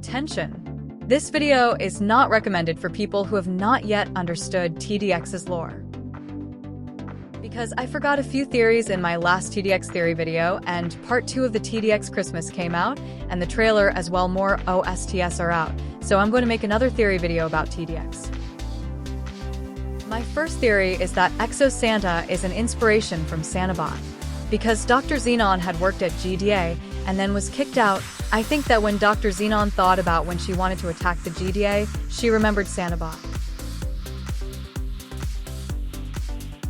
Attention! This video is not recommended for people who have not yet understood TDX's lore. Because I forgot a few theories in my last TDX theory video, and part 2 of the TDX Christmas came out, and the trailer as well more OSTs are out, so I'm going to make another theory video about TDX. My first theory is that Exo Santa is an inspiration from Santabot. Because Dr. Xenon had worked at GDA and then was kicked out, I think that when Dr. Xenon thought about when she wanted to attack the GDA, she remembered Santabot.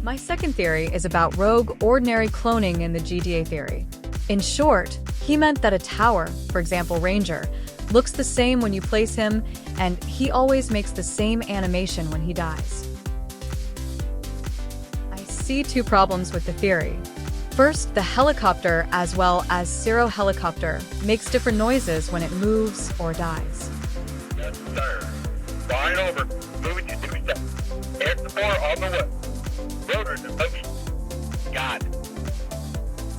My second theory is about rogue ordinary cloning in the GDA theory. In short, he meant that a tower, for example Ranger, looks the same when you place him, and he always makes the same animation when he dies. I see two problems with the theory. First, the helicopter as well as Zero helicopter makes different noises when it moves or dies. Yes, sir. Flying over. Moving to 2 steps. Air support on the way. Rotors and buggy. God.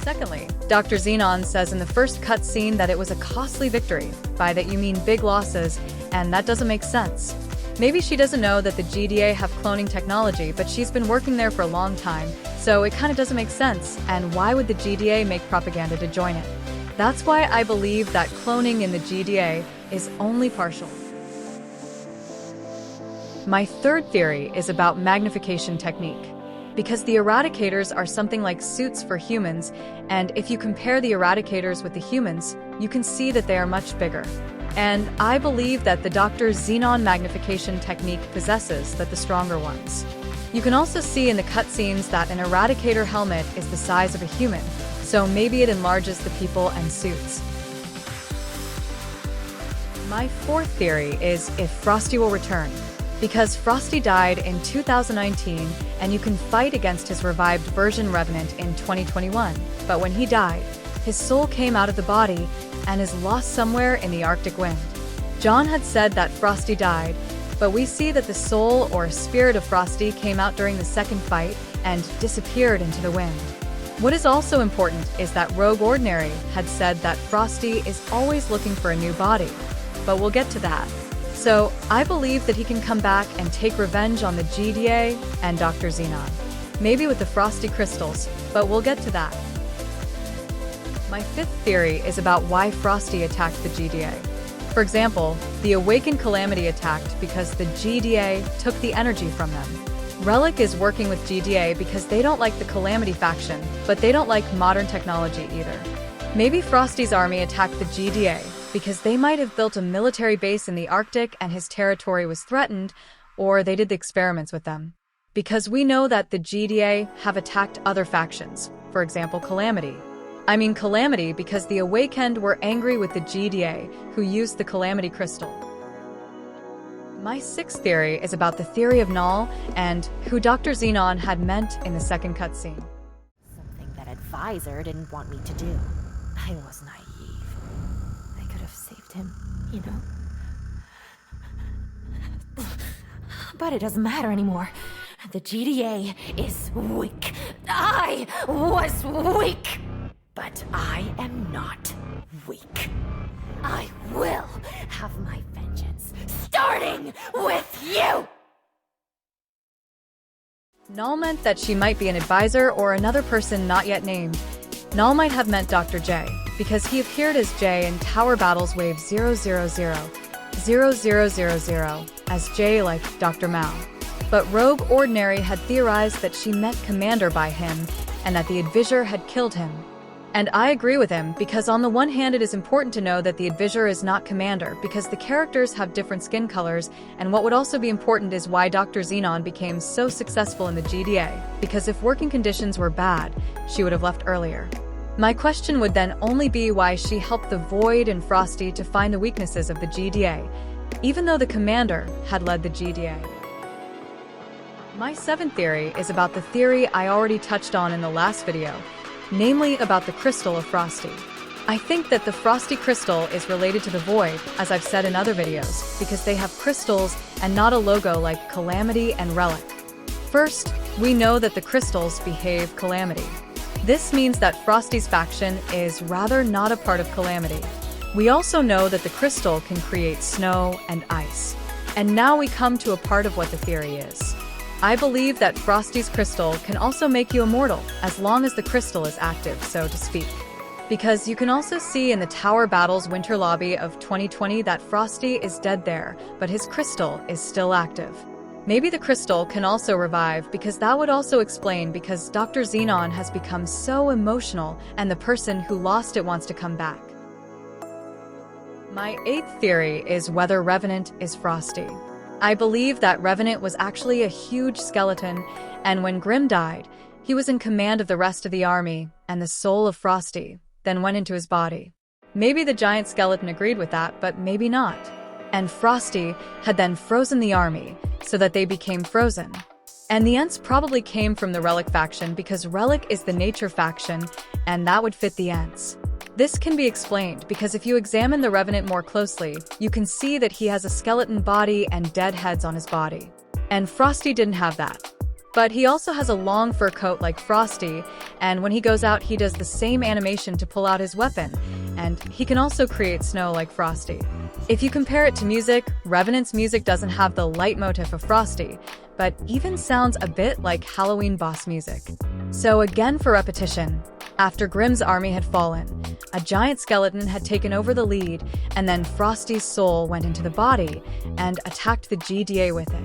Secondly, Dr. Xenon says in the first cutscene that it was a costly victory. By that you mean big losses, and that doesn't make sense. Maybe she doesn't know that the GDA have cloning technology, but she's been working there for a long time, so it kind of doesn't make sense, and why would the GDA make propaganda to join it? That's why I believe that cloning in the GDA is only partial. My third theory is about magnification technique. Because the Eradicators are something like suits for humans, and if you compare the Eradicators with the humans, you can see that they are much bigger. And I believe that the Dr. Xenon magnification technique possesses that the stronger ones. You can also see in the cutscenes that an Eradicator helmet is the size of a human, so maybe it enlarges the people and suits. My fourth theory is if Frosty will return. Because Frosty died in 2019, and you can fight against his revived version Revenant in 2021, but when he died, his soul came out of the body and is lost somewhere in the Arctic wind. John had said that Frosty died, but we see that the soul or spirit of Frosty came out during the second fight and disappeared into the wind. What is also important is that Rogue Ordinary had said that Frosty is always looking for a new body, but we'll get to that. So I believe that he can come back and take revenge on the GDA and Dr. Xenon. Maybe with the Frosty crystals, but we'll get to that. My fifth theory is about why Frosty attacked the GDA. For example, the Awakened Calamity attacked because the GDA took the energy from them. Relic is working with GDA because they don't like the Calamity faction, but they don't like modern technology either. Maybe Frosty's army attacked the GDA because they might have built a military base in the Arctic and his territory was threatened, or they did the experiments with them. Because we know that the GDA have attacked other factions, for example Calamity. I mean Calamity because the Awakened were angry with the GDA, who used the Calamity Crystal. My sixth theory is about the theory of Null and who Dr. Xenon had meant in the second cutscene. Something that Advisor didn't want me to do. I was naive. I could have saved him, you know? But it doesn't matter anymore. The GDA is weak. I was weak! But I am not weak. I will have my vengeance, starting with you! Null meant that she might be an advisor or another person not yet named. Null might have meant Dr. J, because he appeared as J in Tower Battles Wave 000, 0000, as J like Dr. Mao. But Rogue Ordinary had theorized that she meant Commander by him, and that the Advisor had killed him. And I agree with him, because on the one hand it is important to know that the Advisor is not Commander, because the characters have different skin colors, and what would also be important is why Dr. Xenon became so successful in the GDA, because if working conditions were bad, she would have left earlier. My question would then only be why she helped the Void and Frosty to find the weaknesses of the GDA, even though the Commander had led the GDA. My seventh theory is about the theory I already touched on in the last video, namely about the Crystal of Frosty. I think that the Frosty Crystal is related to the Void, as I've said in other videos, because they have crystals and not a logo like Calamity and Relic. First, we know that the crystals behave Calamity. This means that Frosty's faction is rather not a part of Calamity. We also know that the crystal can create snow and ice. And now we come to a part of what the theory is. I believe that Frosty's crystal can also make you immortal, as long as the crystal is active, so to speak. Because you can also see in the Tower Battles Winter Lobby of 2020 that Frosty is dead there, but his crystal is still active. Maybe the crystal can also revive, because that would also explain because Dr. Xenon has become so emotional and the person who lost it wants to come back. My 8th theory is whether Revenant is Frosty. I believe that Revenant was actually a huge skeleton, and when Grimm died, he was in command of the rest of the army, and the soul of Frosty then went into his body. Maybe the giant skeleton agreed with that, but maybe not. And Frosty had then frozen the army, so that they became frozen. And the Ents probably came from the Relic faction because Relic is the nature faction, and that would fit the Ents. This can be explained because if you examine the Revenant more closely, you can see that he has a skeleton body and dead heads on his body. And Frosty didn't have that. But he also has a long fur coat like Frosty, and when he goes out he does the same animation to pull out his weapon, and he can also create snow like Frosty. If you compare it to music, Revenant's music doesn't have the leitmotif of Frosty, but even sounds a bit like Halloween boss music. So again for repetition, after Grimm's army had fallen, a giant skeleton had taken over the lead, and then Frosty's soul went into the body and attacked the GDA with it.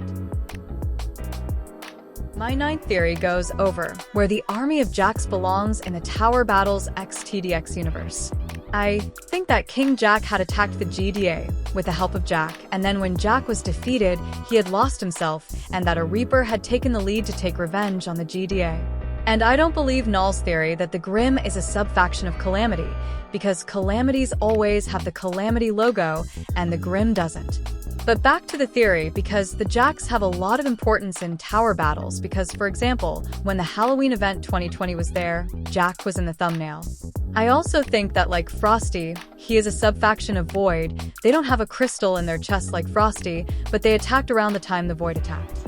My 9th theory goes over where the army of Jacks belongs in the Tower Battles X TDX universe. I think that King Jack had attacked the GDA with the help of Jack, and then when Jack was defeated, he had lost himself, and that a Reaper had taken the lead to take revenge on the GDA. And I don't believe Null's theory that the Grimm is a sub-faction of Calamity, because Calamities always have the Calamity logo, and the Grimm doesn't. But back to the theory, because the Jacks have a lot of importance in Tower Battles, because, for example, when the Halloween event 2020 was there, Jack was in the thumbnail. I also think that, like Frosty, he is a sub-faction of Void. They don't have a crystal in their chest like Frosty, but they attacked around the time the Void attacked.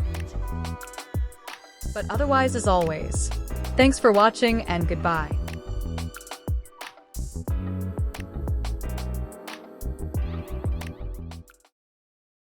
But otherwise, as always, thanks for watching and goodbye.